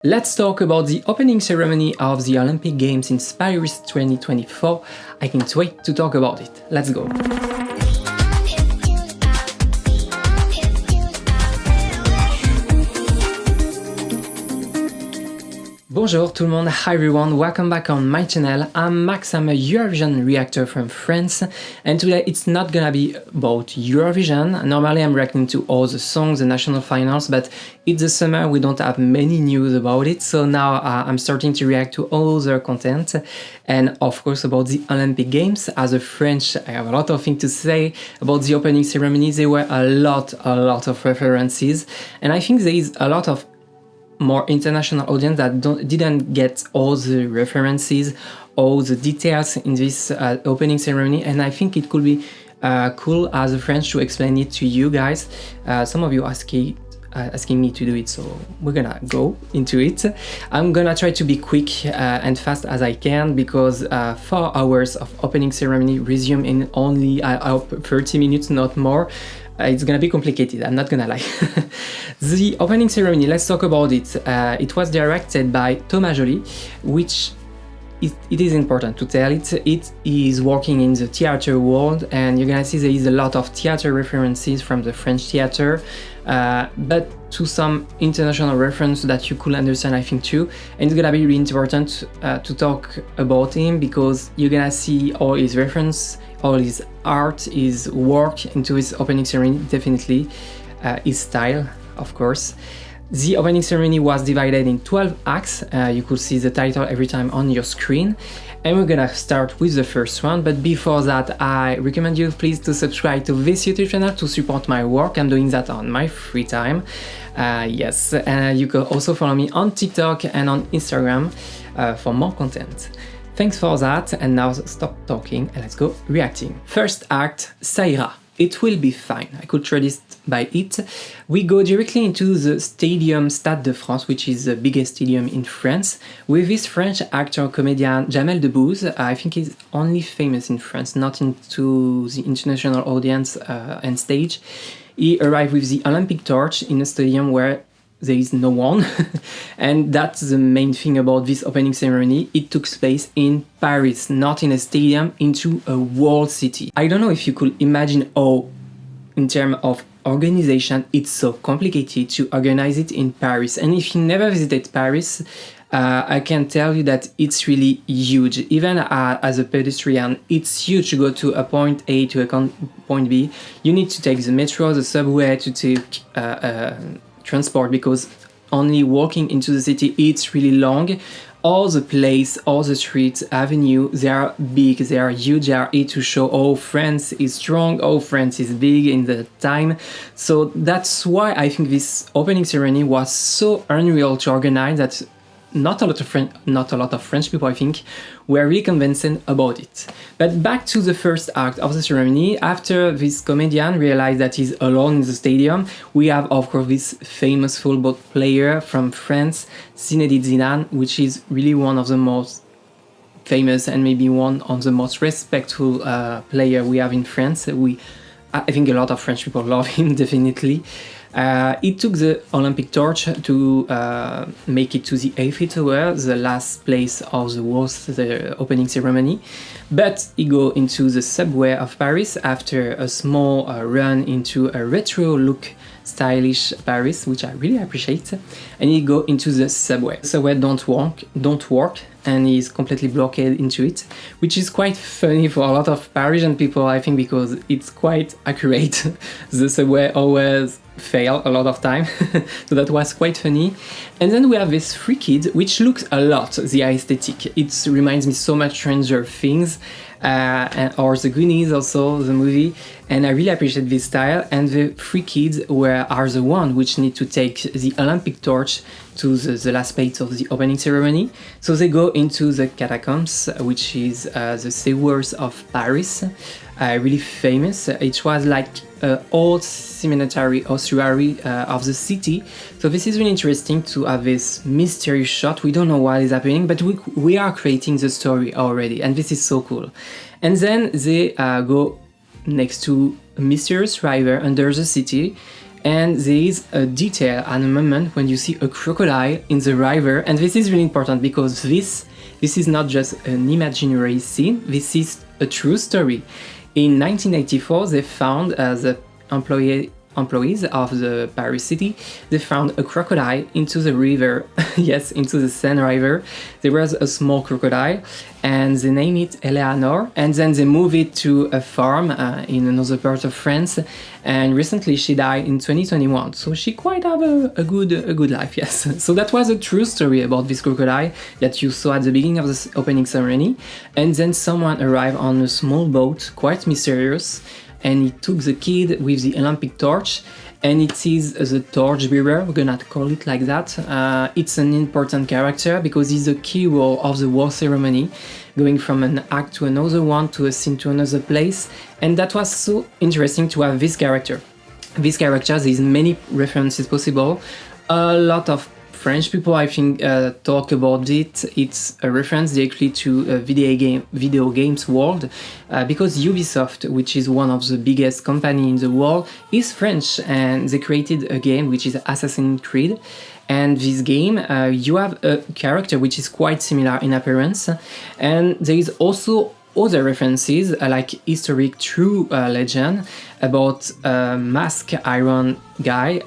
Let's talk about the opening ceremony of the Olympic Games in Paris 2024. I can't wait to talk about it. Let's go! Bonjour tout le monde, hi everyone, welcome back on my channel. I'm Max, I'm a Eurovision reactor from France, and today it's not gonna be about Eurovision. Normally I'm reacting to all the songs, the national finals, but it's the summer, we don't have many news about it, so now I'm starting to react to all the content, and of course about the Olympic Games. As a French, I have a lot of things to say about the opening ceremony. There were a lot of references, and I think there is a lot of more international audience that didn't get all the references, all the details in this opening ceremony, and I think it could be cool as a French to explain it to you guys. Some of you asking me to do it, so we're gonna go into it. I'm gonna try to be quick and fast as I can because 4 hours of opening ceremony resume in only I hope 30 minutes, not more. It's gonna be complicated, I'm not gonna lie. The opening ceremony, let's talk about it. It was directed by Thomas Joly, which it is important to tell it. It is working in the theater world, and you're gonna see there is a lot of theater references from the French theater, but to some international reference that you could understand, I think, too. And it's gonna be really important to talk about him because you're gonna see all his reference, all his art, his work into his opening ceremony, definitely, his style, of course. The opening ceremony was divided in 12 acts. You could see the title every time on your screen. And we're gonna start with the first one, but before that I recommend you please to subscribe to this YouTube channel to support my work. I'm doing that on my free time. Yes, you can also follow me on TikTok and on Instagram for more content. Thanks for that, and now stop talking and let's go reacting. First act, ÇA IRA. It will be fine. I could traduce by it. We go directly into the stadium Stade de France, which is the biggest stadium in France, with this French actor comedian Jamel Debbouze. I think he's only famous in France, not into the international audience and stage. He arrived with the Olympic torch in a stadium where there is no one, and that's the main thing about this opening ceremony. It took place in Paris, not in a stadium, into a world city. I don't know if you could imagine how, in terms of organization, it's so complicated to organize it in Paris. And if you never visited Paris, I can tell you that it's really huge. Even as a pedestrian, it's huge to go to a point A to a point B. You need to take the metro, the subway, to take transport, because only walking into the city it's really long. All the place, all the streets, avenue, they are big, they are huge, they are here to show oh France is strong, oh France is big in the time. So that's why I think this opening ceremony was so unreal to organize that not a lot of French people, I think, were really convincing about it. But back to the first act of the ceremony. After this comedian realized that he's alone in the stadium, we have, of course, this famous football player from France, Zinedine Zidane, which is really one of the most famous and maybe one of the most respectful player we have in France. I think a lot of French people love him, definitely. He took the Olympic torch to make it to the Eiffel Tower, the last place of the opening ceremony. But he go into the subway of Paris after a small run into a retro look stylish Paris, which I really appreciate. And he go into the subway. The subway don't work, and he's completely blocked into it, which is quite funny for a lot of Parisian people, I think, because it's quite accurate. The subway always fail a lot of time, so that was quite funny. And then we have this three kids, which looks a lot the aesthetic. It reminds me so much Stranger Things, or The Goonies, also the movie, and I really appreciate this style. And the three kids are the one which need to take the Olympic torch to the last place of the opening ceremony. So they go into the catacombs, which is the sewers of Paris, really famous. It was like an old cemetery ossuary of the city. So this is really interesting to have this mysterious shot. We don't know what is happening, but we are creating the story already, and this is so cool. And then they go next to a mysterious river under the city, And there is a detail and a moment when you see a crocodile in the river, and this is really important because this is not just an imaginary scene, this is a true story. In 1984, they found the employees of the Paris city, they found a crocodile into the river, yes, into the Seine River. There was a small crocodile and they named it Eleanor, and then they moved it to a farm in another part of France, and recently she died in 2021, so she quite have a good life, yes. So that was a true story about this crocodile that you saw at the beginning of the opening ceremony, and then someone arrived on a small boat, quite mysterious, and he took the kid with the Olympic torch, and it is the torch bearer, we're gonna call it like that. It's an important character because he's a key role of the whole ceremony, going from an act to another one, to a scene to another place, and that was so interesting to have this character. This character, there's many references possible, a lot of French people, I think, talk about it. It's a reference directly to a video games world, because Ubisoft, which is one of the biggest companies in the world, is French, and they created a game which is Assassin's Creed. And this game, you have a character which is quite similar in appearance, and there is also other references like historic true legend about a masked iron guy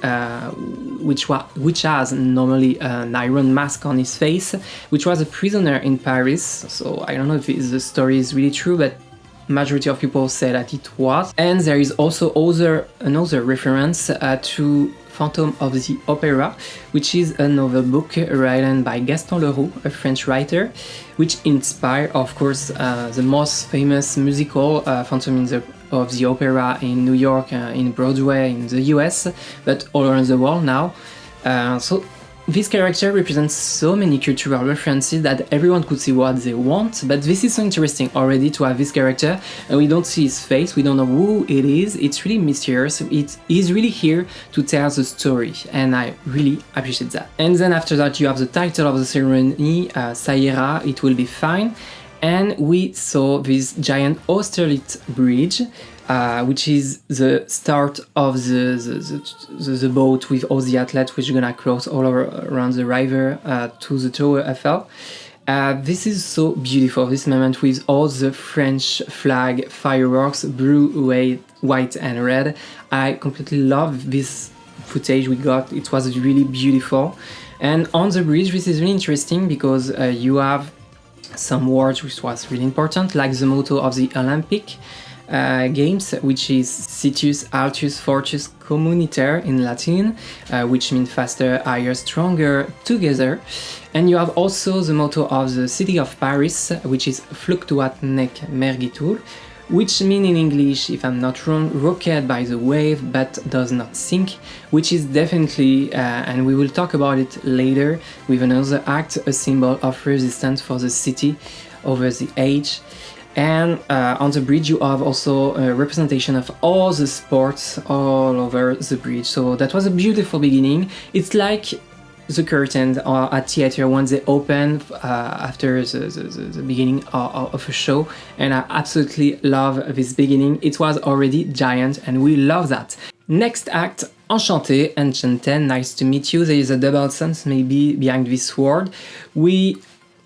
which has normally an iron mask on his face, which was a prisoner in Paris. So I don't know if the story is really true, but majority of people say that it was. And there is also another reference to Phantom of the Opera, which is a novel book written by Gaston Leroux, a French writer, which inspired, of course, the most famous musical, Phantom of the Opera in New York, in Broadway, in the US, but all around the world now. So this character represents so many cultural references that everyone could see what they want, but this is so interesting already to have this character, and we don't see his face, we don't know who it is, it's really mysterious, he's really here to tell the story, and I really appreciate that. And then after that you have the title of the ceremony, ÇA IRA, it will be fine, and we saw this giant Austerlitz bridge, which is the start of the boat with all the athletes which are gonna cross all around the river to the Tower Eiffel. This is so beautiful, this moment with all the French flag fireworks, blue, white and red. I completely love this footage we got, it was really beautiful. And on the bridge this is really interesting because you have some words which was really important, like the motto of the Olympic Games, which is Situs Altus Fortus Communiter in Latin, which means faster, higher, stronger, together. And you have also the motto of the city of Paris, which is Fluctuat nec mergitur, which means in English, if I'm not wrong, rocked by the wave but does not sink, which is definitely, and we will talk about it later with another act, a symbol of resistance for the city over the age. And on the bridge you have also a representation of all the sports all over the bridge, so that was a beautiful beginning. It's like the curtain at theater when they open after the beginning of a show, and I absolutely love this beginning. It was already giant and we love that. Next act, enchanté, nice to meet you. There is a double sense maybe behind this word. We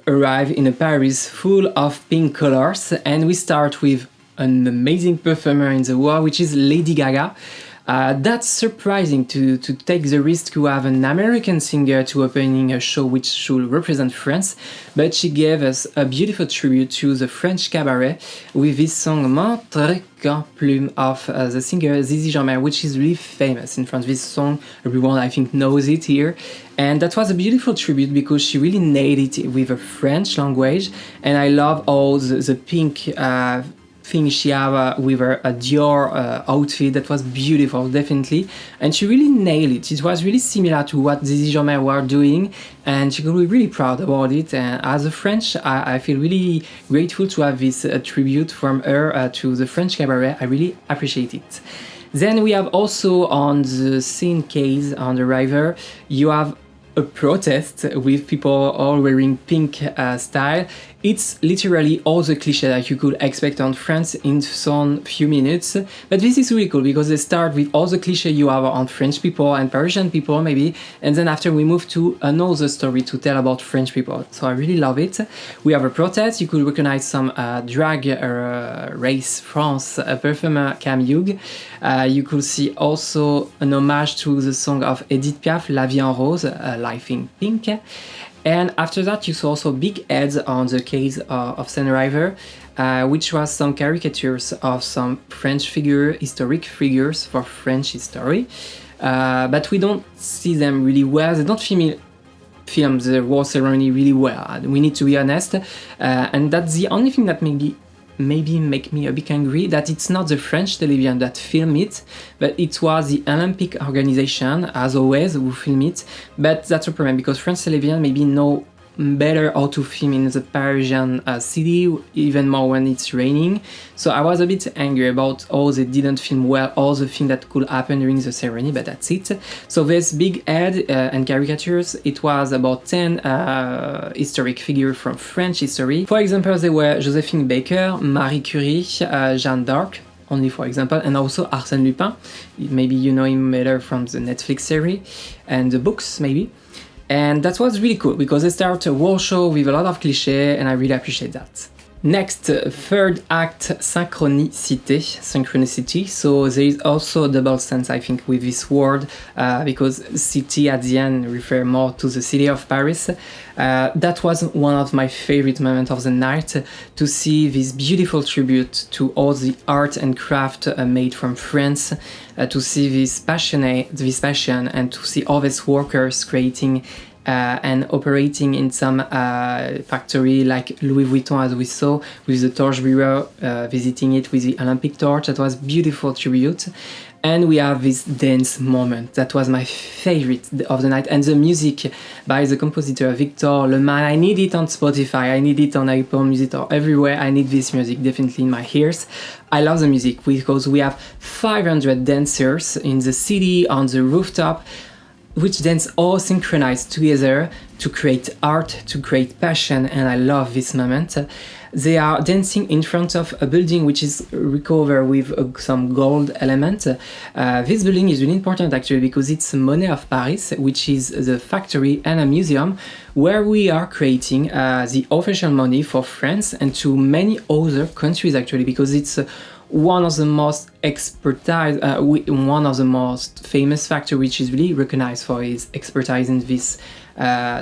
arrive in a Paris full of pink colors, and we start with an amazing performer in the world, which is Lady Gaga. That's surprising to take the risk to have an American singer to opening a show which should represent France, but she gave us a beautiful tribute to the French cabaret with this song Montre qu'un plume of the singer Zizi Jeanmaire, which is really famous in France. This song, everyone I think knows it here, and that was a beautiful tribute because she really nailed it with a French language, and I love all the pink thing she had with her Dior outfit. That was beautiful, definitely, and she really nailed it. It was really similar to what Zizi Jeanmaire were doing, and she could be really proud about it. And as a French, I feel really grateful to have this tribute from her to the French cabaret. I really appreciate it. Then we have also on the scene case on the river, you have a protest with people all wearing pink style. It's literally all the cliché that you could expect on France in some few minutes. But this is really cool because they start with all the cliché you have on French people and Parisian people maybe, and then after we move to another story to tell about French people. So I really love it. We have a protest. You could recognize some drag race France performer Cam Hugh. You could see also an homage to the song of Edith Piaf, La Vie en Rose, Life in Pink. And after that, you saw also big ads on the case of St. River, which was some caricatures of some French historic figures for French history. But we don't see them really well. They don't film the war ceremony really well. We need to be honest. And that's the only thing that maybe make me a bit angry, that it's not the French television that filmed it, but it was the Olympic organization, as always, who filmed it. But that's a problem because French television maybe know better how to film in the Parisian city, even more when it's raining. So I was a bit angry about how they didn't film well all the things that could happen during the ceremony, but that's it. So this big ad and caricatures, it was about 10 historic figures from French history. For example, they were Joséphine Baker, Marie Curie, Jeanne d'Arc, only for example, and also Arsène Lupin. Maybe you know him better from the Netflix series and the books, maybe. And that was really cool because they start a war show with a lot of clichés, and I really appreciate that. Next, third act, synchronicity. So there is also a double sense, I think, with this word, because city at the end refer more to the city of Paris. That was one of my favorite moments of the night, to see this beautiful tribute to all the art and craft made from France, to see this passion, and to see all these workers creating and operating in some factory like Louis Vuitton, as we saw, with the torch bearer visiting it with the Olympic torch. That was beautiful tribute. And we have this dance moment that was my favorite of the night, and the music by the compositor Victor Leman. I need it on Spotify, I need it on Apple Music or everywhere. I need this music definitely in my ears. I love the music because we have 500 dancers in the city on the rooftop, which dance all synchronized together to create art, to create passion, and I love this moment. They are dancing in front of a building which is recovered with some gold element. This building is really important actually because it's Monet of Paris, which is the factory and a museum where we are creating the official money for France and to many other countries actually, because it's one of the most one of the most famous factory, which is really recognized for his expertise in this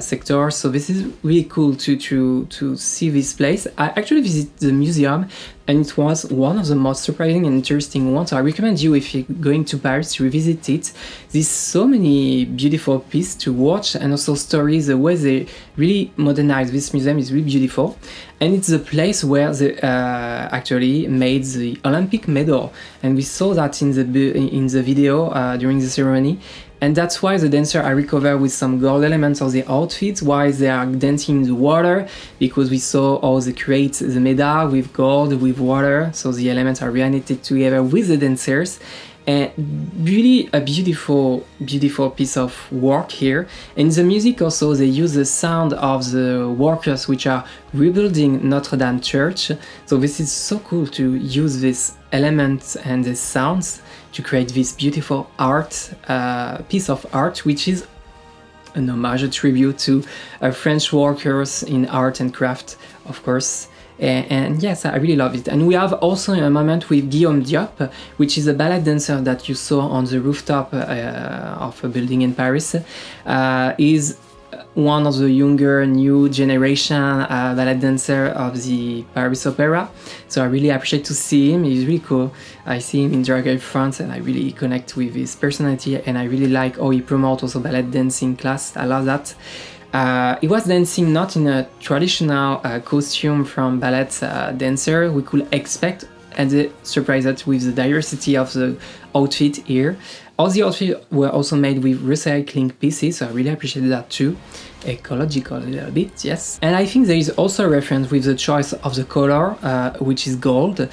sector. So this is really cool to see this place. I actually visited the museum and it was one of the most surprising and interesting ones. So I recommend you, if you're going to Paris, to revisit it. There's so many beautiful pieces to watch and also stories. The way they really modernize this museum is really beautiful. And it's the place where they actually made the Olympic medal. And we saw that in the video during the ceremony. And that's why the dancers are recovered with some gold elements of the outfits, while they are dancing in the water, because we saw how they create the medal with gold, with water, so the elements are reunited together with the dancers. And really a beautiful piece of work here. And the music also, they use the sound of the workers which are rebuilding Notre Dame Church. So this is so cool to use these elements and the sounds to create this beautiful art, piece of art, which is an homage, a tribute to French workers in art and craft, of course. And yes, I really love it. And we have also a moment with Guillaume Diop, which is a ballet dancer that you saw on the rooftop of a building in Paris. Is one of the younger, new generation ballet dancer of the Paris Opera. So I really appreciate to see him. He's really cool. I see him in Drag Race France and I really connect with his personality, and I really like how he promotes also ballet dancing class. I love that. He was dancing not in a traditional costume from ballet dancer we could expect, and they surprised us with the diversity of the outfit here. All the outfits were also made with recycling pieces, so I really appreciated that too. Ecological a little bit, yes. And I think there is also a reference with the choice of the color, which is gold,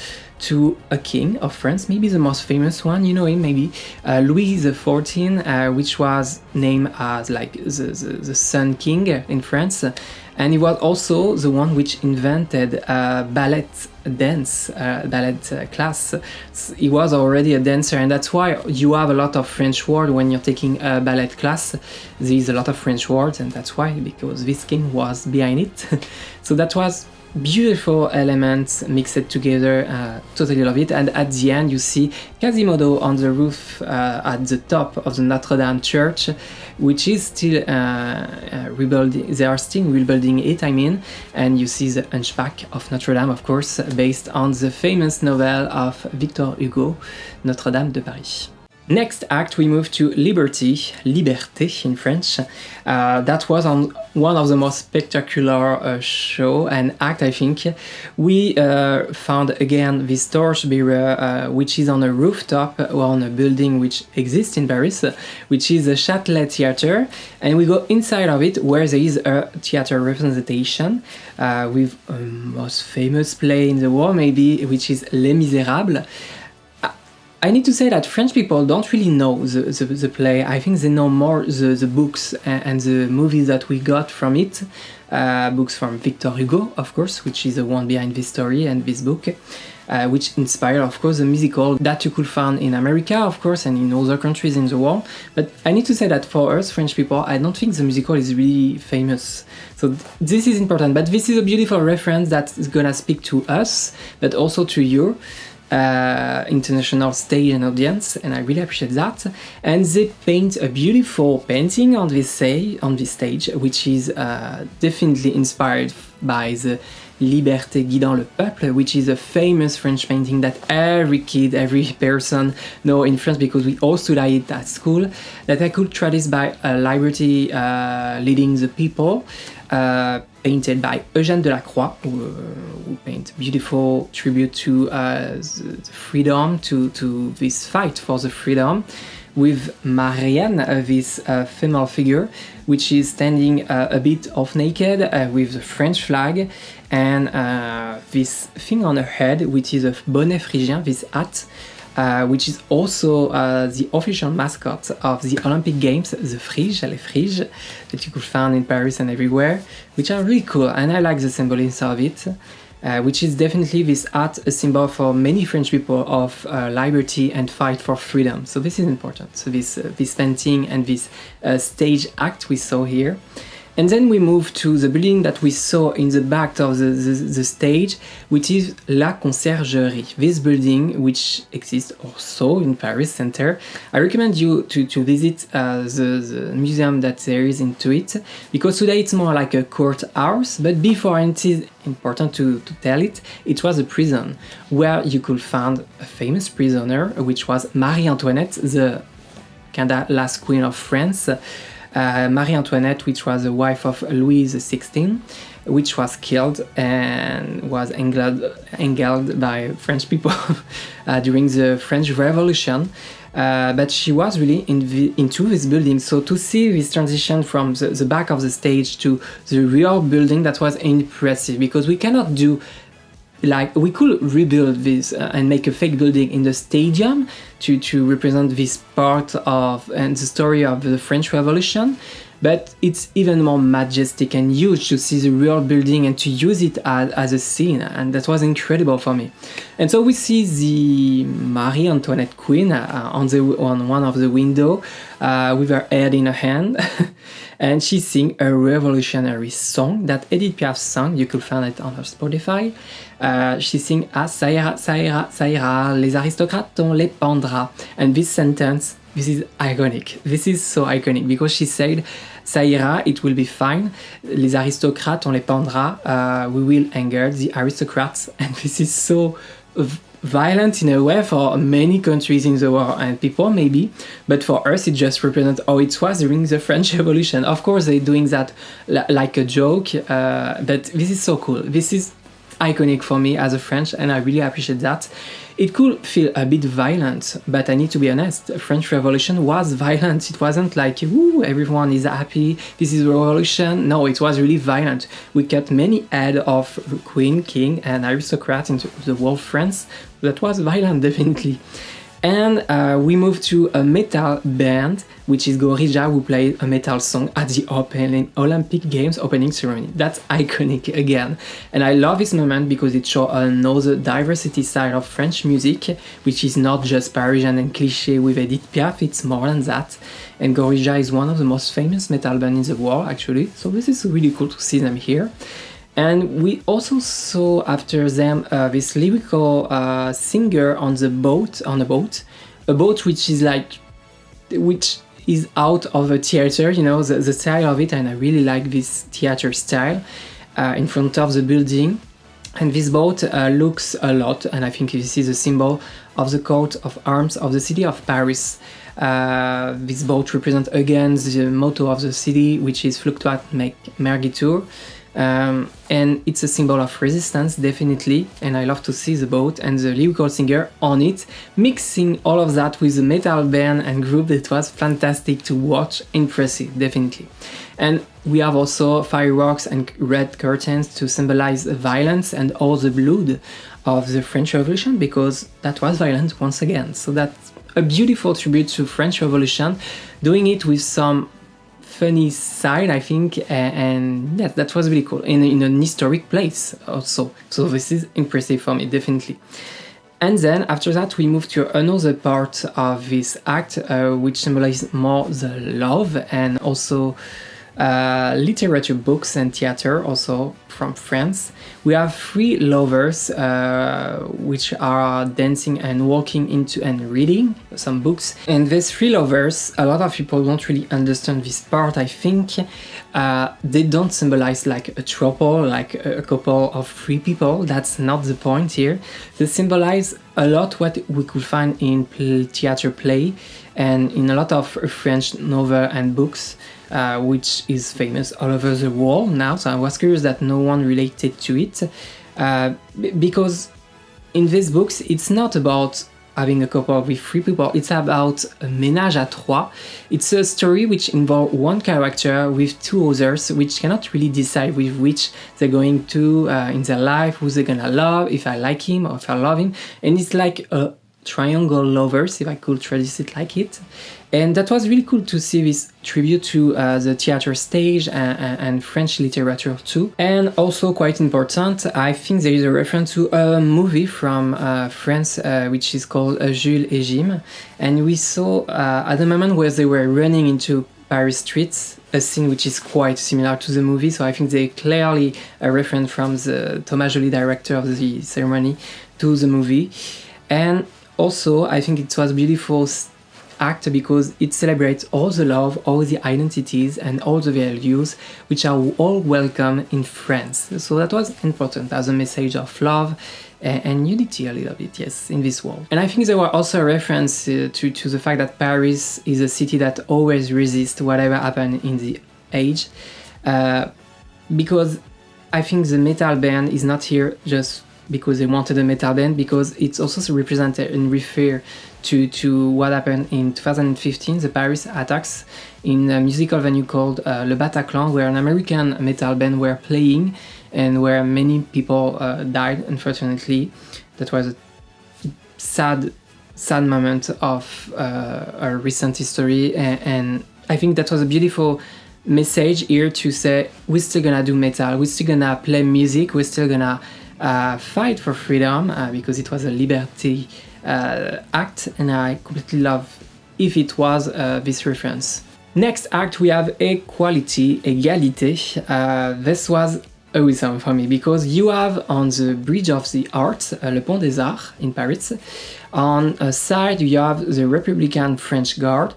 to a king of France, maybe the most famous one, you know him maybe, Louis XIV, which was named as like the Sun King in France, and he was also the one which invented ballet dance, ballet class. He was already a dancer, and that's why you have a lot of French words when you're taking a ballet class. There is a lot of French words, and that's why, because this king was behind it. So that was beautiful elements mixed together, totally love it. And at the end you see Quasimodo on the roof at the top of the Notre Dame church, which is still rebuilding. They are still rebuilding it, I mean, and you see the Hunchback of Notre Dame, of course, based on the famous novel of Victor Hugo, Notre Dame de Paris. Next act, we move to Liberté in French. That was on one of the most spectacular show and act, I think. We found again this torchbearer, which is on a rooftop or on a building which exists in Paris, which is the Châtelet Theatre, and we go inside of it where there is a theater representation with most famous play in the world, maybe, which is Les Misérables. I need to say that French people don't really know the play. I think they know more the books and the movies that we got from it. Books from Victor Hugo, of course, which is the one behind this story and this book, which inspired, of course, the musical that you could find in America, of course, and in other countries in the world. But I need to say that for us, French people, I don't think the musical is really famous. So this is important, but this is a beautiful reference that is gonna speak to us, but also to you. International stage and audience, and I really appreciate that. And they paint a beautiful painting on this stage, which is definitely inspired by the Liberté guidant le peuple, which is a famous French painting that every kid, every person know in France, because we all studied it at school, that I could trace by Liberty leading the people, painted by Eugène Delacroix, who paint beautiful tribute to the freedom, to this fight for the freedom, with Marianne, this female figure, which is standing a bit off naked with the French flag, and this thing on her head, which is a bonnet phrygien, this hat, which is also the official mascot of the Olympic Games, the friges, les friges, that you could find in Paris and everywhere, which are really cool, and I like the symbolism of it, which is definitely this hat, a symbol for many French people of liberty and fight for freedom. So this is important. So this painting and this stage act we saw here. And then we move to the building that we saw in the back of the stage, which is La Conciergerie. This building, which exists also in Paris Center. I recommend you to visit the museum that there is into it, because today it's more like a courthouse, but before, and it is important to tell it, it was a prison where you could find a famous prisoner, which was Marie Antoinette, the kind of last queen of France. Marie Antoinette, which was the wife of Louis XVI, which was killed and was hanged by French people during the French Revolution. But she was really into this building. So to see this transition from the back of the stage to the real building, that was impressive, because we cannot do like, we could rebuild this and make a fake building in the stadium to represent this part of and the story of the French Revolution, but it's even more majestic and huge to see the real building and to use it as a scene, and that was incredible for me. And so we see the Marie Antoinette Queen on one of the window with her head in her hand, and she sings a revolutionary song that Edith Piaf sang. You could find it on her Spotify. She sings "Ah, ça ira, ça ira, ça ira, les aristocrates on les pendra." And this sentence, this is iconic. This is so iconic, because she said, "Ça ira, it will be fine. Les aristocrates on les pendra. We will anger the aristocrats." And this is so violent in a way for many countries in the world and people maybe, but for us it just represents how it was during the French Revolution. Of course they're doing that like a joke, but this is so cool. This is iconic for me as a French, and I really appreciate that. It could feel a bit violent, but I need to be honest, French Revolution was violent. It wasn't like, woo, everyone is happy, this is a revolution. No, it was really violent. We cut many heads of queen, king, and aristocrats into the whole France. That was violent, definitely. And we moved to a metal band, which is Gojira, who played a metal song at the opening Olympic Games opening ceremony. That's iconic again. And I love this moment because it shows another diversity side of French music, which is not just Parisian and cliché with Edith Piaf, it's more than that. And Gojira is one of the most famous metal bands in the world, actually. So this is really cool to see them here. And we also saw after them this lyrical singer on a boat, a boat which is out of a theater, you know, the style of it, and I really like this theater style in front of the building. And this boat looks a lot, and I think this is a symbol of the coat of arms of the city of Paris. This boat represents again the motto of the city, which is Fluctuat Mergitur. And it's a symbol of resistance, definitely, and I love to see the boat and the lyrical singer on it, mixing all of that with the metal band and group. That was fantastic to watch, impressive, definitely. And we have also fireworks and red curtains to symbolize violence and all the blood of the French Revolution, because that was violent once again. So that's a beautiful tribute to French Revolution, doing it with some funny side, I think, and yeah, that was really cool in an historic place also. So this is impressive for me, definitely. And then after that we move to another part of this act, which symbolizes more the love and also literature, books and theater, also from France. We have three lovers which are dancing and walking into and reading some books. And these three lovers, a lot of people don't really understand this part, I think. They don't symbolize like a throuple, like a couple of three people. That's not the point here. They symbolize a lot what we could find in theater play and in a lot of French novel and books, which is famous all over the world now. So I was curious that no one related to it, because in these books it's not about having a couple with three people, it's about a ménage à trois. It's a story which involves one character with two others which cannot really decide with which they're going to in their life, who they're gonna love, if I like him or if I love him. And it's like a triangle lovers, if I could traduce it like it. And that was really cool to see this tribute to the theater stage and French literature too. And also quite important, I think there is a reference to a movie from France which is called Jules et Jim. And we saw at the moment where they were running into Paris streets, a scene which is quite similar to the movie. So I think they clearly a reference from the Thomas Joly, director of the ceremony, to the movie. And also I think it was beautiful act because it celebrates all the love, all the identities and all the values which are all welcome in France. So that was important as a message of love and unity a little bit, yes, in this world. And I think there were also a reference to the fact that Paris is a city that always resists whatever happened in the age, because I think the metal band is not here just because they wanted a metal band, because it's also represented and refer to what happened in 2015, the Paris attacks in a musical venue called Le Bataclan, where an American metal band were playing and where many people died, unfortunately. That was a sad moment of our recent history, and I think that was a beautiful message here to say we're still gonna do metal, we're still gonna play music, we're still gonna fight for freedom, because it was a Liberté act, and I completely love if it was this reference. Next act we have Equality, Égalité. This was a wisdom for me because you have on the Bridge of the Arts, Le Pont des Arts in Paris, on a side you have the Republican French Guard,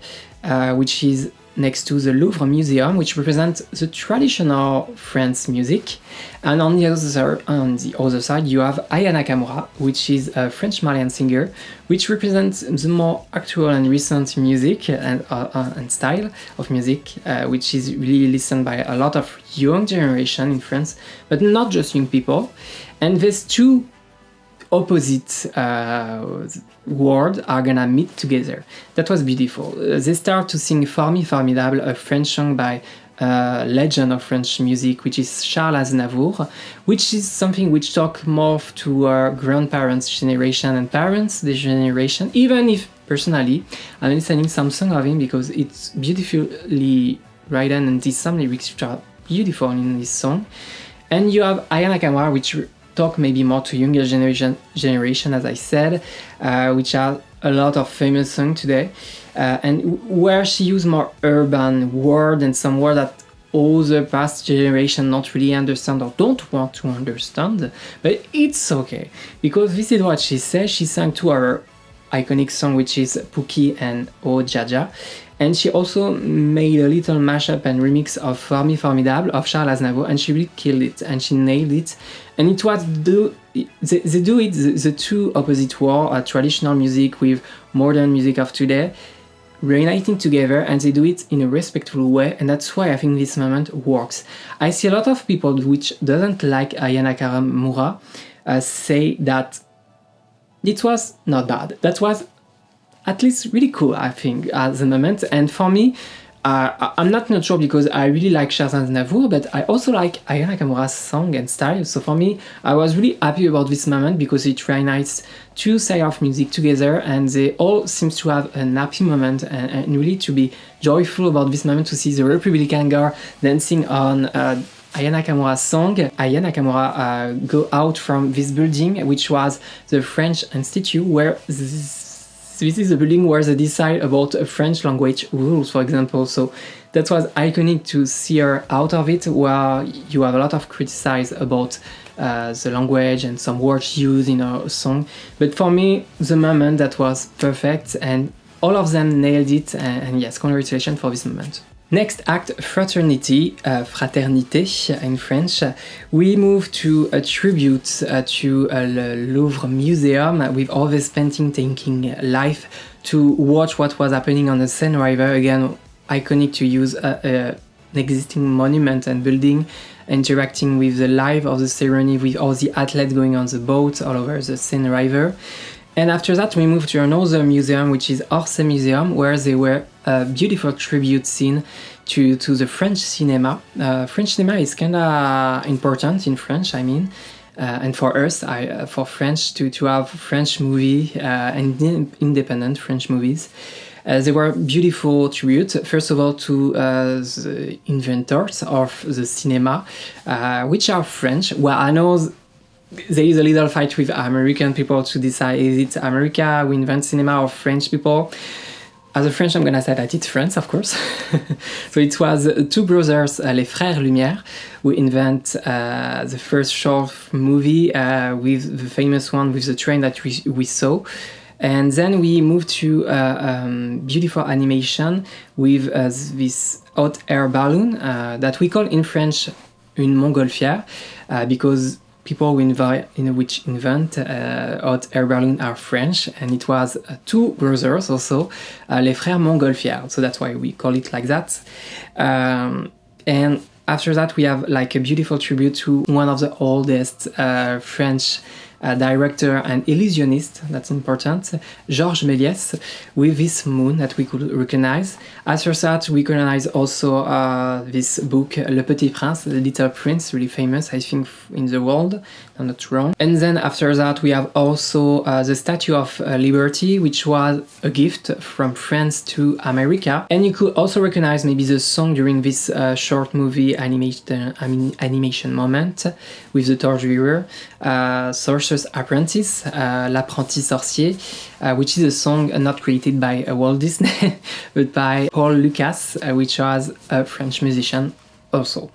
which is next to the Louvre Museum, which represents the traditional French music. And on the other side, you have Aya Nakamura, which is a French Malian singer, which represents the more actual and recent music and style of music, which is really listened by a lot of young generation in France, but not just young people. And these two opposite words are gonna meet together. That was beautiful. They start to sing Formi Formidable, a French song by legend of French music, which is Charles Aznavour, which is something which talk more to our grandparents' generation and parents' generation, even if personally I'm listening some song of him because it's beautifully written and there's some lyrics which are beautiful in this song. And you have Aya Nakamura, which talk maybe more to younger generation, as I said, which are a lot of famous songs today, and where she used more urban word and some word that all the past generation not really understand or don't want to understand, but it's okay, because this is what she says. She sang to our iconic song, which is Pookie and Oh Jaja, and she also made a little mashup and remix of Formi Formidable of Charles Aznavour, and she really killed it and she nailed it. And it was they do it the two opposite worlds, traditional music with modern music of today, reuniting together, and they do it in a respectful way, and that's why I think this moment works. I see a lot of people which doesn't like Aya Nakamura say that it was not bad. That was at least really cool, I think, at the moment. And for me, I'm not sure because I really like Charles Aznavour, but I also like Aya Nakamura's song and style. So for me, I was really happy about this moment because it reunites two sides of music together, and they all seem to have a happy moment and really to be joyful about this moment, to see the Republican girl dancing on Aya Nakamura's song. Aya Nakamura go out from this building, which was the French Institute, where this is the building where they decide about French language rules, for example. So that was iconic to see her out of it, where you have a lot of criticize about the language and some words used in a song. But for me, the moment that was perfect, and all of them nailed it. And yes, congratulations for this moment. Next act, Fraternité, Fraternité in French. We move to a tribute to the Louvre Museum, with all this painting taking life, to watch what was happening on the Seine River. Again, iconic to use an existing monument and building, interacting with the life of the ceremony, with all the athletes going on the boat all over the Seine River. And after that, we moved to another museum, which is Orsay Museum, where there were a beautiful tribute scene to the French cinema. French cinema is kind of important in French, I mean, and for us, for French, to have French movie and independent French movies. They were beautiful tribute, first of all, to the inventors of the cinema, which are French. Well, I know there is a little fight with American people to decide, is it America who invent cinema or French people? As a French, I'm gonna say that it's France, of course. So it was two brothers, les Frères Lumière, who invent the first short movie with the famous one with the train that we saw. And then we moved to beautiful animation with this hot air balloon that we call in French une montgolfière, because people which invent hot air balloon are French, and it was two brothers also, les frères Montgolfière, so that's why we call it like that. And after that, we have like a beautiful tribute to one of the oldest French director and illusionist, that's important, Georges Méliès, with this moon that we could recognize. After that, we recognize also this book, Le Petit Prince, The Little Prince, really famous, I think, in the world, I'm not wrong. And then after that, we have also the Statue of Liberty, which was a gift from France to America. And you could also recognize maybe the song during this short movie animation moment with the Torch River, Sorcerer's Apprentice, L'Apprenti Sorcier, which is a song not created by Walt Disney, but by Paul Lucas, which was a French musician also.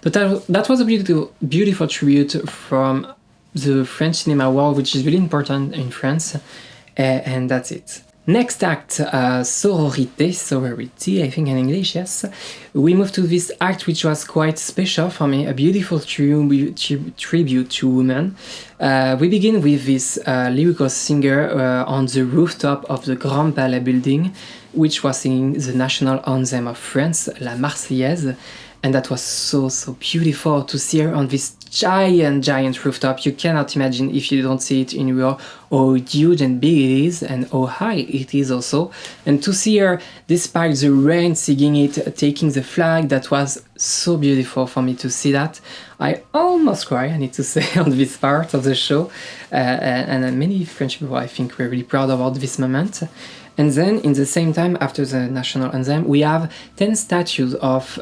But that was a beautiful tribute from the French cinema world, which is really important in France, and that's it. Next act, sorority, I think in English, yes. We moved to this act, which was quite special for me, a beautiful tribute to women. We begin with this lyrical singer on the rooftop of the Grand Palais building, which was singing the national anthem of France, La Marseillaise. And that was so beautiful to see her on this giant rooftop. You cannot imagine, if you don't see it in real, how huge and big it is and how high it is also. And to see her, despite the rain, singing it, taking the flag, that was so beautiful for me to see that. I almost cry, I need to say, on this part of the show. And many French people, I think, were really proud about this moment. And then, in the same time, after the national anthem, we have 10 statues of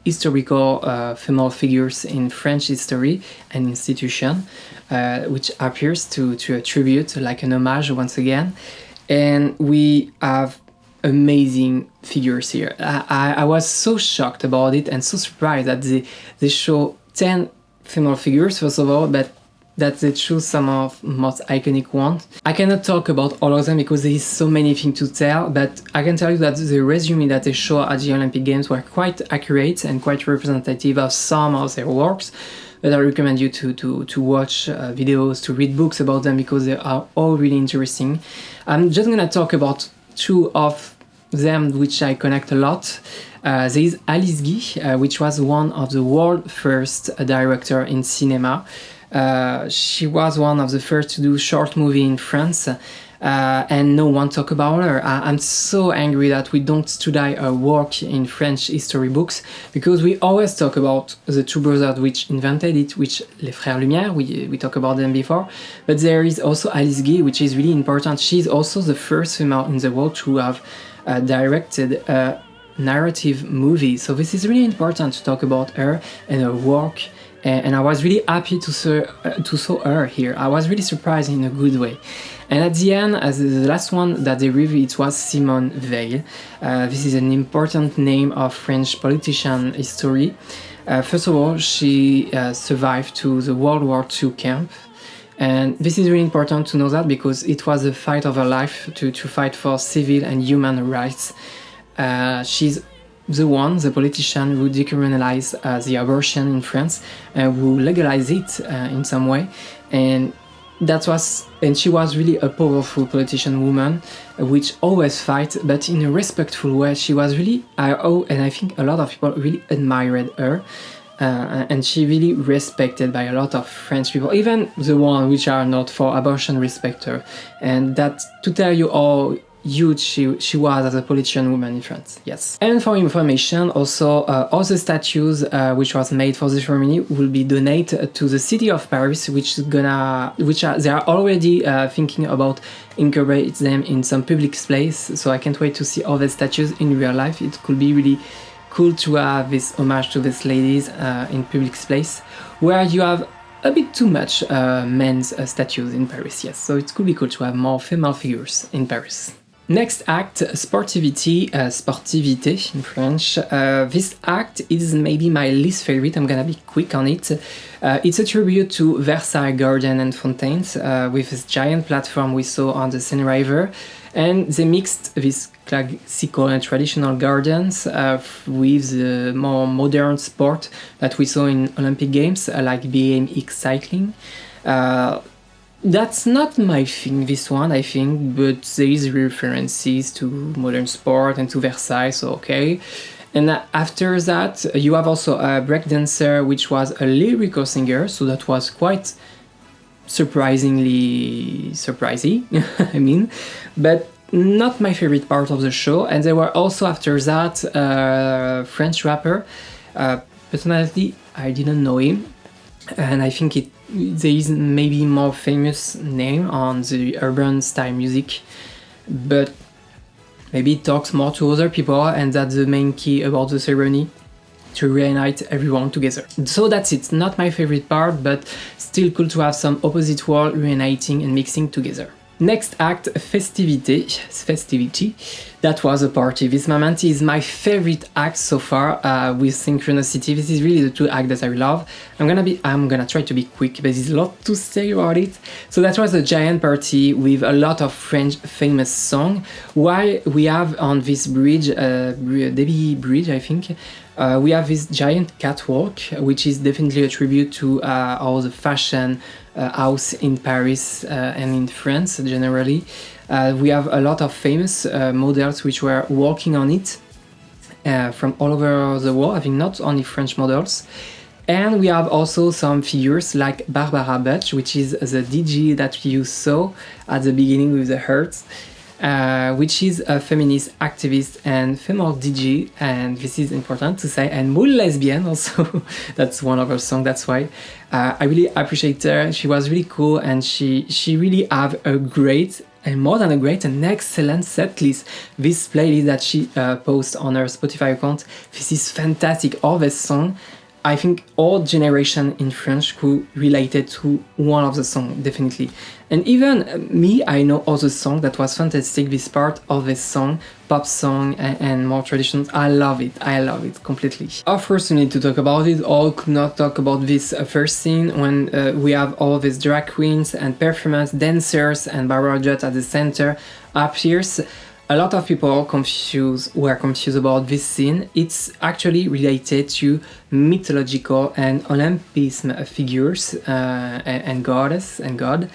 historical female figures in French history and institution, which appears to attribute like an homage once again. And we have amazing figures here. I was so shocked about it and so surprised that they show 10 female figures, first of all, but that they choose some of most iconic ones. I cannot talk about all of them because there is so many things to tell, but I can tell you that the resume that they show at the Olympic Games were quite accurate and quite representative of some of their works. But I recommend you to watch videos, to read books about them because they are all really interesting. I'm just gonna talk about two of them which I connect a lot. There is Alice Guy, which was one of the world's first director in cinema. She was one of the first to do short movie in France, and no one talk about her. I'm so angry that we don't study her work in French history books, because we always talk about the two brothers which invented it, which les frères Lumière, we talked about them before, but there is also Alice Guy, which is really important. She's also the first female in the world to have directed a narrative movie, so this is really important to talk about her and her work. And I was really happy to saw her here. I was really surprised in a good way. And at the end, as the last one that they reviewed, it was Simone Veil. This is an important name of French politician history. First of all, she survived to the World War II camp. And this is really important to know that because it was a fight of her life to fight for civil and human rights. She's the politician who decriminalized the abortion in France, who legalized it in some way, and she was really a powerful politician woman, which always fight, but in a respectful way. She was really, and I think a lot of people really admired her, and she really respected by a lot of French people, even the ones which are not for abortion respect her, and that to tell you all huge she was as a politician woman in France, yes. And for information, also all the statues which was made for the ceremony will be donated to the city of Paris, they are already thinking about incorporate them in some public place. So I can't wait to see all the statues in real life. It could be really cool to have this homage to these ladies in public place, where you have a bit too much men's statues in Paris, yes. So it could be cool to have more female figures in Paris. Next act, Sportivité, Sportivité in French. This act is maybe my least favorite, I'm gonna be quick on it. It's a tribute to Versailles Garden and Fountains, with this giant platform we saw on the Seine River, and they mixed these classical and traditional gardens with the more modern sport that we saw in Olympic Games, like BMX cycling. That's not my thing, this one, I think, but there is references to modern sport and to Versailles, so okay. And after that, you have also a breakdancer, which was a lyrical singer, so that was quite surprisingly surprising, I mean, but not my favorite part of the show. And there were also after that French rapper. Personally, I didn't know him, and I think there is maybe more famous name on the urban style music, but maybe it talks more to other people, and that's the main key about the ceremony, to reunite everyone together. So that's it, not my favorite part, but still cool to have some opposite world reuniting and mixing together. Next act, Festivité, That was a party. This moment is my favorite act so far with Synchronicité. This is really the two acts that I love. I'm gonna try to be quick, but there's a lot to say about it. So that was a giant party with a lot of French famous songs. While we have on this bridge, Debbie Bridge, I think, we have this giant catwalk, which is definitely a tribute to all the fashion house in Paris and in France generally. We have a lot of famous models which were walking on it from all over the world, I think not only French models. And we have also some figures like Barbara Butch, which is the DJ that you saw at the beginning with the hearts, which is a feminist activist and female DJ, and this is important to say, and moule lesbian also. That's one of her songs, that's why. I really appreciate her. She was really cool, and she really have a great, and more than a great, an excellent set list. This playlist that she posts on her Spotify account, this is fantastic. All the songs, I think all generation in French could relate it to one of the songs, definitely. And even me, I know other song that was fantastic, this part of this song, pop song and more traditional. I love it completely. Of course, we need to talk about it. All could not talk about this first scene when we have all these drag queens and performers, dancers, and Barbara Jett at the center appears. A lot of people were confused about this scene. It's actually related to mythological and Olympism figures and goddess and god.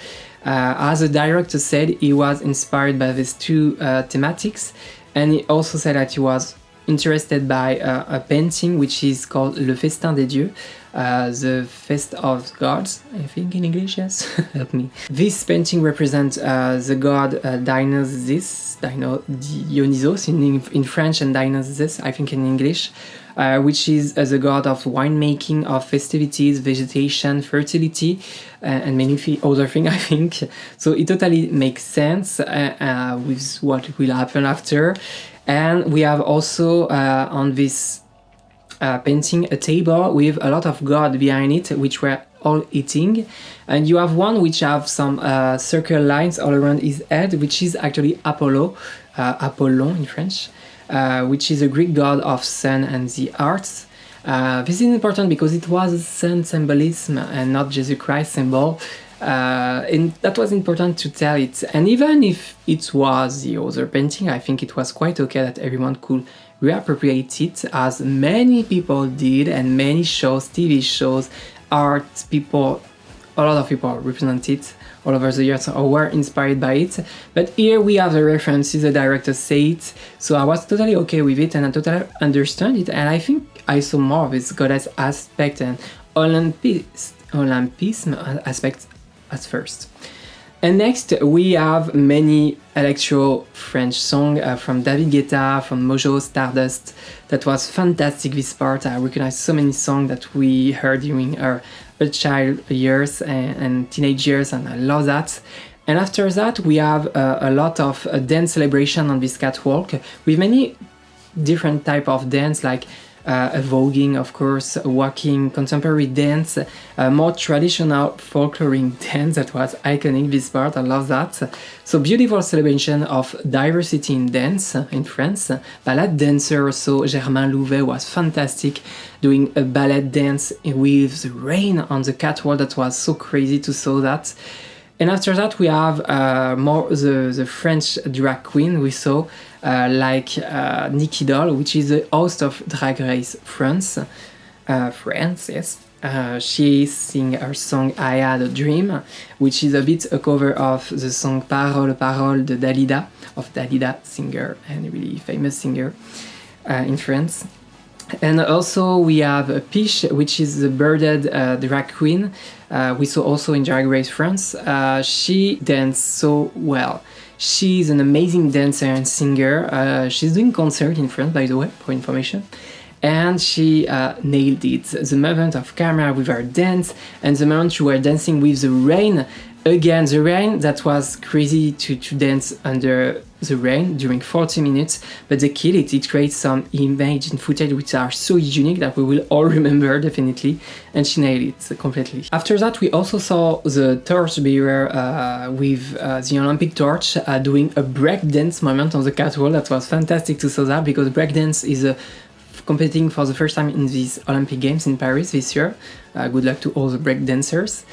As the director said, he was inspired by these two thematics, and he also said that he was interested by a painting which is called Le Festin des Dieux, the Feast of Gods, I think in English, yes, help me. This painting represents the god Dionysus in French and Dionysus, I think in English, which is the god of winemaking, of festivities, vegetation, fertility, and many other things, I think. So it totally makes sense with what will happen after. And we have also on this painting a table with a lot of gods behind it, which were all eating. And you have one which have some circle lines all around his head, which is actually Apollo, Apollon in French, which is a Greek god of sun and the arts. This is important because it was a sun symbolism and not Jesus Christ symbol. And that was important to tell it. And even if it was the other painting, I think it was quite okay that everyone could reappropriate it, as many people did, and many shows, TV shows, art people, a lot of people represent it all over the years or were inspired by it. But here we have the references, the director said it, so I was totally okay with it and I totally understand it, and I think I saw more of this goddess aspect and Olympism aspect at first. And next we have many electro French songs from David Guetta, from Mojo, Stardust. That was fantastic, this part. I recognize so many songs that we heard during our child years and teenage years, and I love that. And after that we have a lot of dance celebration on this catwalk with many different type of dance, like voguing, of course, walking, contemporary dance, more traditional folkloric dance. That was iconic, this part, I love that. So beautiful celebration of diversity in dance in France. Ballet dancer also, Germain Louvet was fantastic, doing a ballet dance with the rain on the catwalk. That was so crazy to saw that. And after that we have more the French drag queen we saw, like Nikki Doll, which is the host of Drag Race France. Yes. She sing her song I Had a Dream, which is a bit a cover of the song Parole Parole de Dalida, of Dalida, singer and really famous singer in France. And also we have Piche, which is the bearded drag queen. We saw also in Drag Race France. She danced so well. She's an amazing dancer and singer. She's doing concert in France, by the way, for information. And she nailed it. The movement of camera with her dance, and the moment she were dancing with the rain Again, the rain, that was crazy to dance under the rain during 40 minutes, but they kill it. It creates some image and footage which are so unique that we will all remember definitely, and she nailed it completely. After that, we also saw the torchbearer with the Olympic torch doing a breakdance moment on the catwalk. That was fantastic to see that, because breakdance is competing for the first time in these Olympic Games in Paris this year. Good luck to all the breakdancers.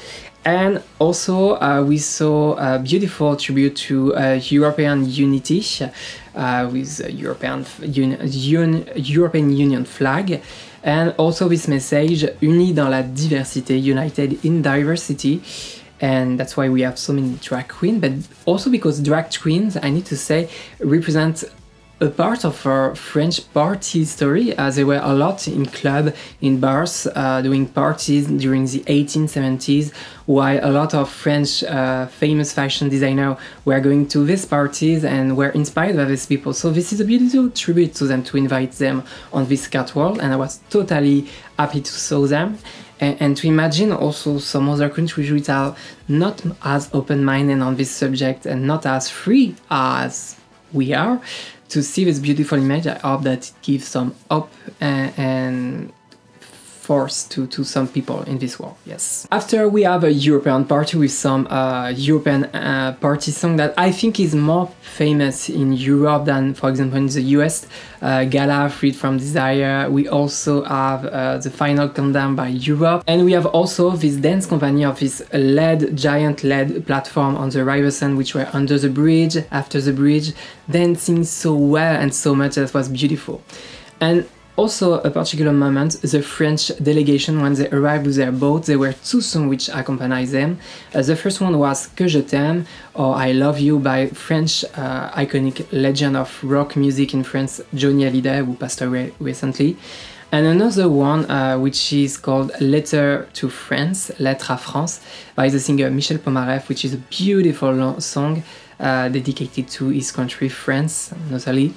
And also we saw a beautiful tribute to European unity with European Union flag, and also this message, unis dans la diversité, united in diversity. And that's why we have so many drag queens, but also because drag queens, I need to say, represent a part of our French party story. There were a lot in clubs, in bars, doing parties during the 1870s, while a lot of French famous fashion designers were going to these parties and were inspired by these people. So this is a beautiful tribute to them, to invite them on this catwalk, and I was totally happy to see them. And to imagine also some other countries which are not as open-minded on this subject and not as free as we are. To see this beautiful image, I hope that it gives some hope and force to some people in this world, yes. After, we have a European party with some European party song that I think is more famous in Europe than, for example, in the US. Gala, Freed from Desire. We also have the Final Countdown by Europe. And we have also this dance company of this giant LED platform on the river sand, which were under the bridge, after the bridge, dancing so well and so much. That was beautiful. And also a particular moment, the French delegation, when they arrived with their boat, there were two songs which accompanied them. The first one was Que je t'aime, or I Love You, by French iconic legend of rock music in France, Johnny Hallyday, who passed away recently. And another one which is called Letter to France, Lettre à France, by the singer Michel Pomareff, which is a beautiful song dedicated to his country, France, notably.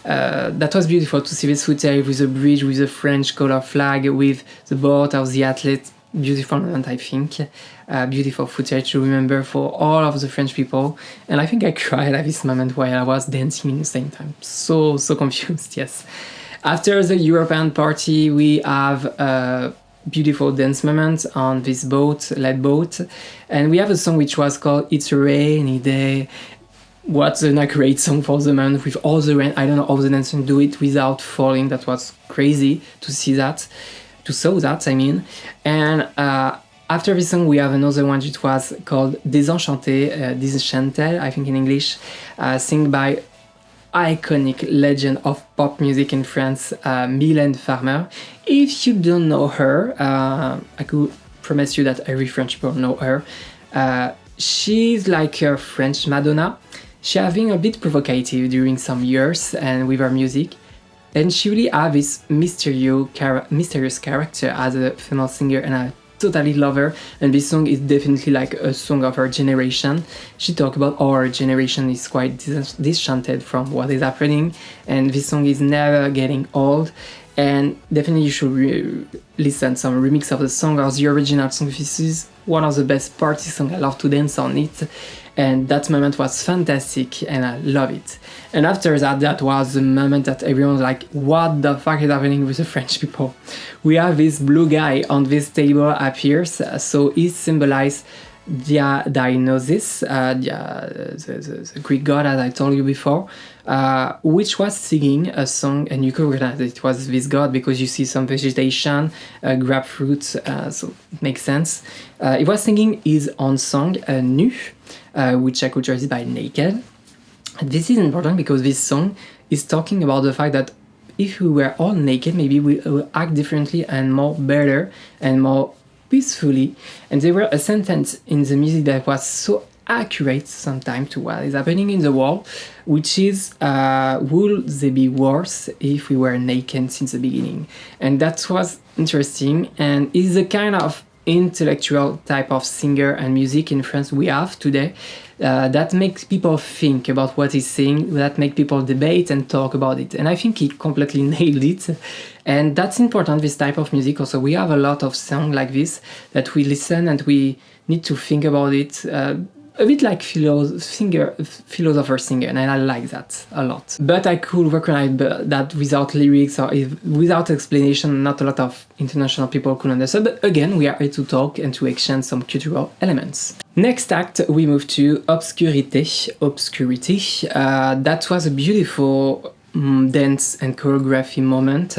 That was beautiful to see this footage with the bridge, with the French color flag, with the boat of the athlete. Beautiful moment, I think. Beautiful footage to remember for all of the French people. And I think I cried at this moment while I was dancing in the same time. So confused, yes. After the European party, we have a beautiful dance moment on this boat, LED boat. And we have a song which was called It's a Rainy Day. What's a great song for the moment with all the rain. I don't know how the dancers do it without falling. That was crazy to see that, I mean. And after this song, we have another one which was called Disenchanté, I think in English, sung by iconic legend of pop music in France, Mylène Farmer. If you don't know her, I could promise you that every French people know her. She's like a French Madonna. She has been a bit provocative during some years and with her music, and she really has this mysterious character as a female singer, and I totally love her. And this song is definitely like a song of her generation. She talks about our generation is quite disenchanted from what is happening, and this song is never getting old. And definitely you should listen some remix of the song or the original song. This is one of the best party songs. I love to dance on it. And that moment was fantastic and I love it. And after that, that was the moment that everyone was like, what the fuck is happening with the French people? We have this blue guy on this table appears, so he symbolizes Dionysus, the Greek god, as I told you before, which was singing a song, and you could recognize it was this god because you see some vegetation, grapefruit, so it makes sense. He was singing his own song, Nu, which I could translate by naked. This is important because this song is talking about the fact that if we were all naked, maybe we will act differently and more better and more peacefully. And there were a sentence in the music that was so accurate sometimes to what is happening in the world, which is, would they be worse if we were naked since the beginning? And that was interesting, and is a kind of intellectual type of singer and music in France we have today, that makes people think about what he's saying, that make people debate and talk about it. And I think he completely nailed it. And that's important, this type of music. Also, we have a lot of songs like this that we listen and we need to think about it. A bit like philosopher singer, and I like that a lot. But I could recognize that without lyrics or without explanation, not a lot of international people could understand. But again, we are here to talk and to exchange some cultural elements. Next act, we move to Obscurité. That was a beautiful dance and choreography moment.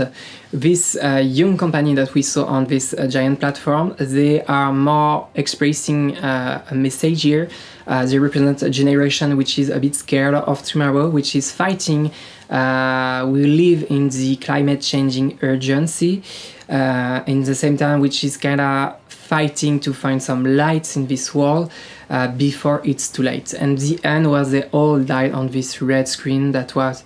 This young company that we saw on this giant platform, they are more expressing a message here. They represent a generation which is a bit scared of tomorrow, which is fighting. We live in the climate changing urgency, in the same time which is kind of fighting to find some lights in this world before it's too late. And the end was they all died on this red screen that was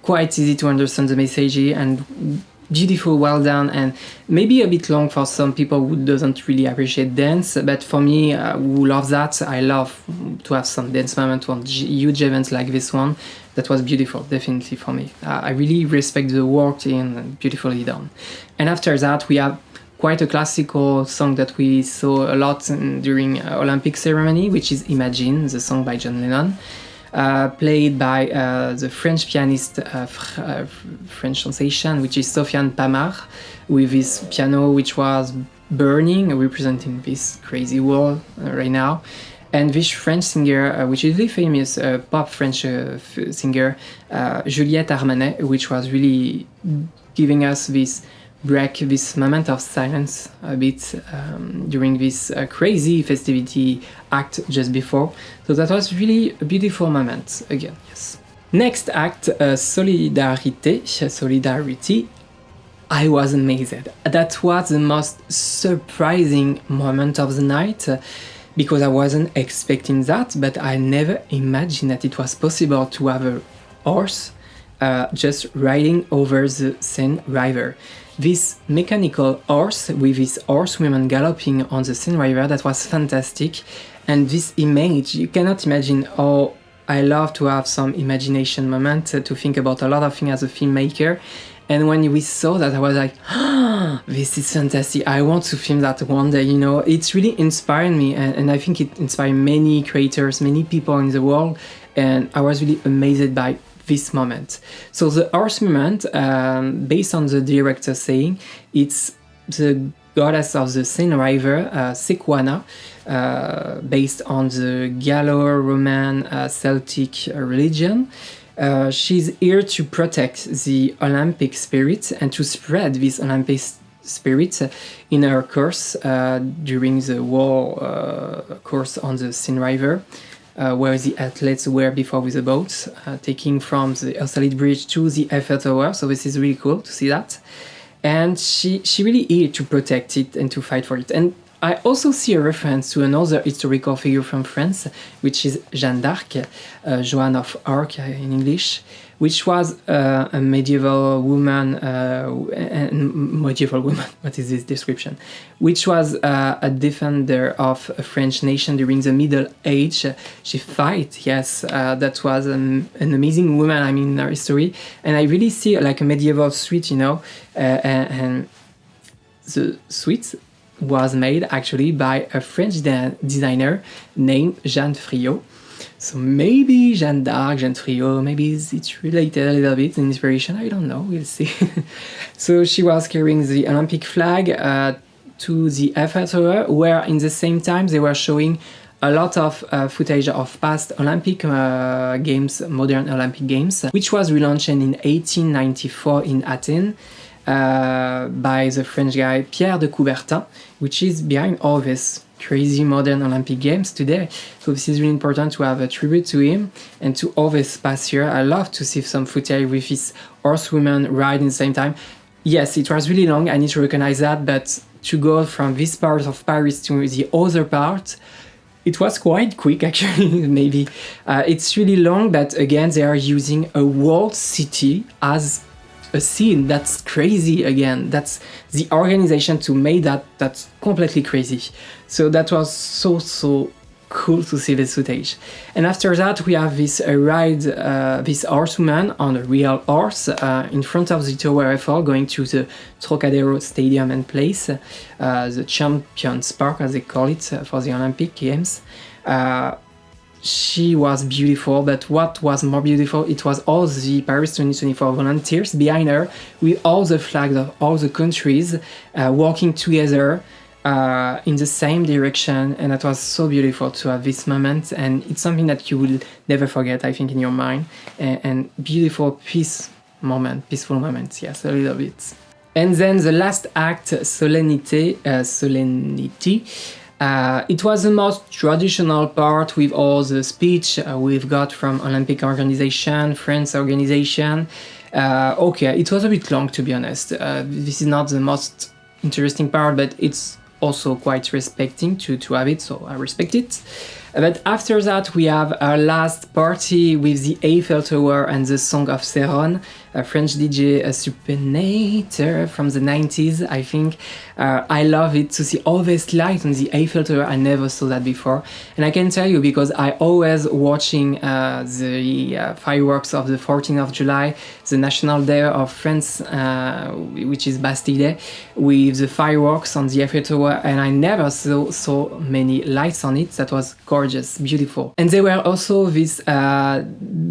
quite easy to understand the message and beautiful, well done, and maybe a bit long for some people who doesn't really appreciate dance, but for me, who love that, I love to have some dance moment on huge events like this one. That was beautiful, definitely for me. I really respect the work and beautifully done. And after that, we have quite a classical song that we saw a lot during Olympic ceremony, which is Imagine, the song by John Lennon. Played by the French pianist, French sensation, which is Sofiane Pamar, with his piano which was burning, representing this crazy world right now. And this French singer, which is really famous, pop French singer, Juliette Armanet, which was really giving us this break, this moment of silence a bit during this crazy festivity act just before. So that was really a beautiful moment again, yes. Next act, Solidarité. I was amazed. That was the most surprising moment of the night because I wasn't expecting that, but I never imagined that it was possible to have a horse just riding over the Seine River. This mechanical horse with this horsewoman galloping on the Seine River, that was fantastic. And this image, you cannot imagine how I love to have some imagination moment to think about a lot of things as a filmmaker. And when we saw that, I was like, this is fantastic. I want to film that one day, you know. It's really inspired me, and I think it inspired many creators, many people in the world. And I was really amazed by this moment. So the horse moment, based on the director saying, it's the goddess of the Seine River, Sequana, based on the Gallo-Roman Celtic religion. She's here to protect the Olympic spirit and to spread this Olympic spirit in her course during the war course on the Seine River. Where the athletes were before with the boats, taking from the Austerlitz Bridge to the Eiffel Tower. So this is really cool to see that. And she really here to protect it and to fight for it. And I also see a reference to another historical figure from France, which is Jeanne d'Arc, Joan of Arc in English, which was a medieval woman, what is this description? Which was a defender of a French nation during the Middle Age. She fight, yes, that was an amazing woman, I mean, in our history. And I really see like a medieval suite, you know, and the suite was made actually by a French designer named Jeanne Friot. So maybe Jeanne d'Arc, Jeanne Friot, maybe it's related a little bit, in inspiration, I don't know, we'll see. So she was carrying the Olympic flag to the Eiffel Tower, where in the same time they were showing a lot of footage of past Olympic games, modern Olympic games, which was relaunched in 1894 in Athens by the French guy Pierre de Coubertin, which is behind all this crazy modern Olympic Games today. So this is really important to have a tribute to him and to all this past year. I love to see some footage with his horsewoman ride in the same time. Yes, it was really long, I need to recognize that, but to go from this part of Paris to the other part, it was quite quick actually, maybe. It's really long, but again, they are using a walled city as a scene. That's crazy again. That's the organization to make that. That's completely crazy. So that was so cool to see this footage. And after that, we have this ride, this horsewoman on a real horse in front of the Tower Eiffel, going to the Trocadero Stadium and Place, the Champions Park as they call it for the Olympic Games. She was beautiful, but what was more beautiful, it was all the Paris 2024 volunteers behind her with all the flags of all the countries walking together in the same direction, and that was so beautiful to have this moment, and it's something that you will never forget, I think, in your mind, and beautiful peaceful moment, yes, a little bit. And then the last act, Solennité, it was the most traditional part with all the speech we've got from Olympic organization, France organization. Okay, it was a bit long, to be honest. This is not the most interesting part, but it's also quite respecting to have it, so I respect it. But after that, we have our last party with the Eiffel Tower and the Song of Céron, a French DJ, a supinator from the 90s, I think. I love it to see all this light on the Eiffel Tower. I never saw that before. And I can tell you, because I always watching the fireworks of the 14th of July, the National Day of France, which is Bastille Day, with the fireworks on the Eiffel Tower, and I never saw so many lights on it. That was gorgeous, beautiful. And there were also this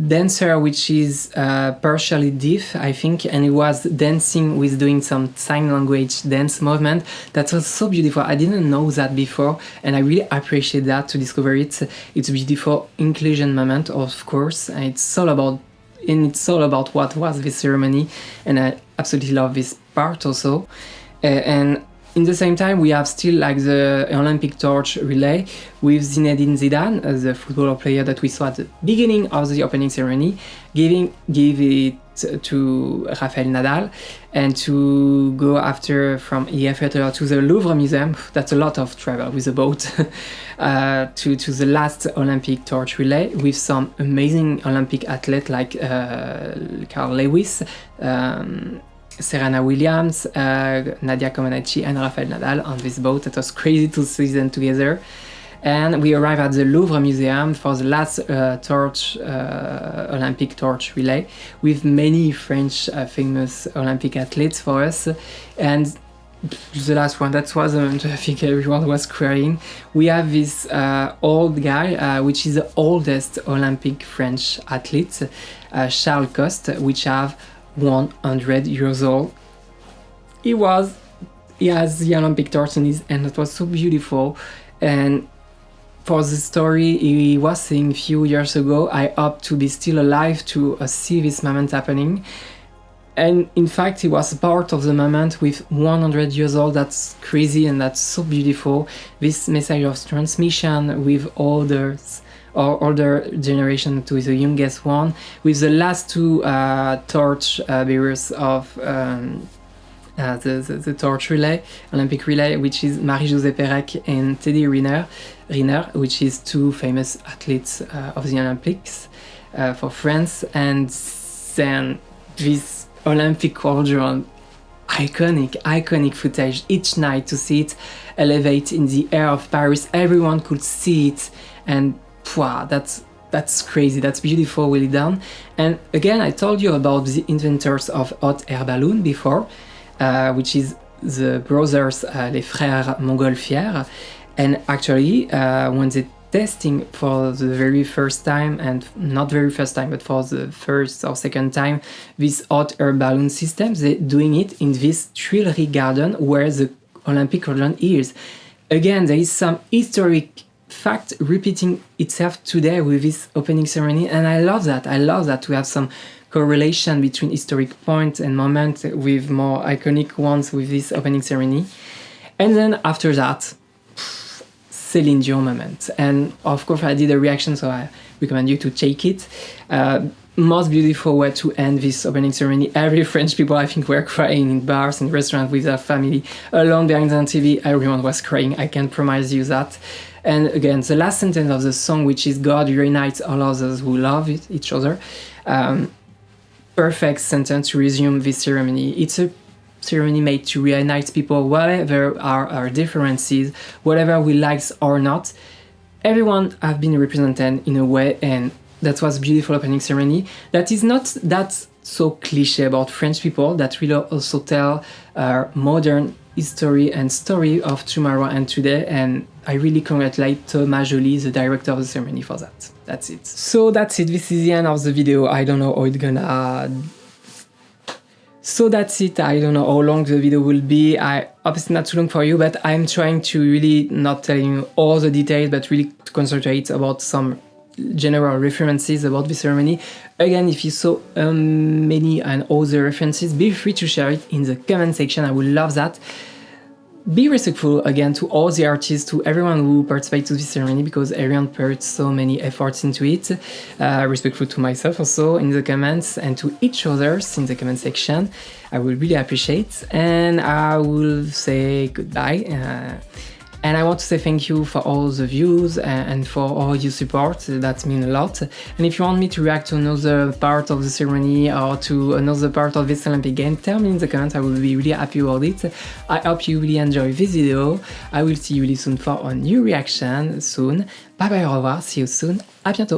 dancer, which is partially deaf, I think, and he was dancing with doing some sign language dance movement. That was so beautiful. I didn't know that before, and I really appreciate that to discover it. It's a beautiful inclusion moment, of course, and it's all about what was this ceremony, and I absolutely love this part also. And in the same time, we have still like the Olympic torch relay with Zinedine Zidane, the footballer player that we saw at the beginning of the opening ceremony, give it to Rafael Nadal, and to go after from Eiffel Tower to the Louvre Museum. That's a lot of travel with a boat to the last Olympic torch relay with some amazing Olympic athletes like Carl Lewis, Serena Williams, Nadia Comaneci, and Rafael Nadal on this boat. It was crazy to see them together. And we arrived at the Louvre Museum for the last Olympic torch relay with many French famous Olympic athletes for us. And the last one, that was the moment I think everyone was crying. We have this old guy, which is the oldest Olympic French athlete, Charles Coste, which have 100 years old. He has the Olympic torch in his hand. That was so beautiful. And for the story he was saying a few years ago, I hope to be still alive to see this moment happening. And in fact, he was part of the moment with 100 years old. That's crazy, and that's so beautiful. This message of transmission with others, or older generation to the youngest one, with the last two torch bearers of the torch relay, Olympic relay, which is Marie-Josée Pérec and Teddy Riner, which is two famous athletes of the Olympics for France. And then this Olympic cauldron, iconic footage each night, to see it elevate in the air of Paris. Everyone could see it, and wow, that's crazy, that's beautiful, really done. And again, I told you about the inventors of hot air balloon before, which is the brothers, les frères Montgolfier. And actually, when they testing for the very first time, and not very first time, but for the first or second time, this hot air balloon system, they're doing it in this Tuileries garden where the Olympic cauldron is. Again, there is some historic fact repeating itself today with this opening ceremony, and I love that we have some correlation between historic points and moments with more iconic ones with this opening ceremony. And then after that, Céline Dion moment, and of course I did a reaction, so I recommend you to check it. Most beautiful way to end this opening ceremony. Every French people, I think, were crying in bars and restaurants with their family, alone behind the TV. Everyone was crying, I can promise you that. And again, the last sentence of the song, which is God unites all others who love each other. perfect sentence to resume this ceremony. It's a ceremony made to reunite people, whatever our differences, whatever we like or not. Everyone have been represented in a way, and that was a beautiful opening ceremony. That is not that so cliche about French people, that will also tell modern history and story of tomorrow and today, and I really congratulate Thomas Joly, the director of the ceremony, for that. That's it. So that's it, this is the end of the video. I don't know how it's gonna... So that's it, I don't know how long the video will be. I hope it's not too long for you, but I'm trying to really not tell you all the details, but really to concentrate about some general references about the ceremony. Again, if you saw many and all the references, be free to share it in the comment section, I would love that. Be respectful again to all the artists, to everyone who participates to this ceremony, because everyone put so many efforts into it. Respectful to myself also in the comments, and to each other in the comment section. I will really appreciate, and I will say goodbye. And I want to say thank you for all the views and for all your support. That means a lot. And if you want me to react to another part of the ceremony or to another part of this Olympic game, tell me in the comments. I will be really happy about it. I hope you really enjoy this video. I will see you really soon for a new reaction soon. Bye bye, au revoir, see you soon. À bientôt.